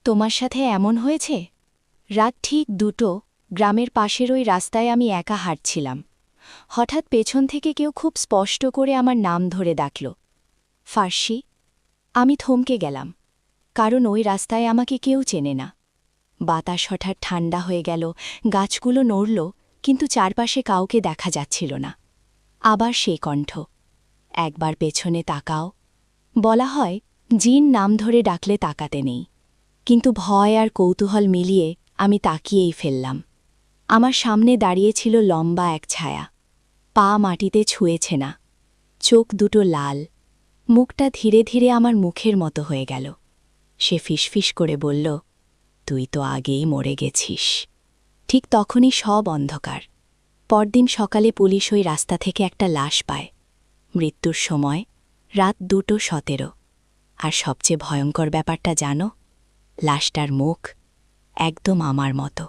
তোমার সাথে এমন হয়েছে? রাত ঠিক 2টো, গ্রামের পাশের ওই রাস্তায় আমি একা হাঁটছিলাম। হঠাৎ পেছন থেকে কেউ খুব স্পষ্ট করে আমার নাম ধরে ডাকল, ফার্সি। আমি থমকে গেলাম, কারণ ওই রাস্তায় আমাকে কেউ চেনে না। বাতাস হঠাৎ ঠান্ডা হয়ে গেল, গাছগুলো নড়ল, কিন্তু চারপাশে কাউকে দেখা যাচ্ছিল না। আবার সেই কণ্ঠ, একবার পেছনে তাকাও। বলা হয়, জিন নাম ধরে ডাকলে তাকাতে নেই, কিন্তু ভয় আর কৌতূহল মিলিয়ে আমি তাকিয়েই ফেললাম। আমার সামনে দাঁড়িয়েছিল লম্বা এক ছায়া, পা মাটিতে ছুঁয়েছে না, চোখ দুটো লাল, মুখটা ধীরে ধীরে আমার মুখের মতো হয়ে গেল। সে ফিসফিস করে বলল, তুই তো আগেই মরে গেছিস। ঠিক তখনই সব অন্ধকার। পরদিন সকালে পুলিশ ওই রাস্তা থেকে একটা লাশ পায়। মৃত্যুর সময় রাত 2:17। আর সবচেয়ে ভয়ঙ্কর ব্যাপারটা জানো? লাশটার মুখ একদম আমার মতো।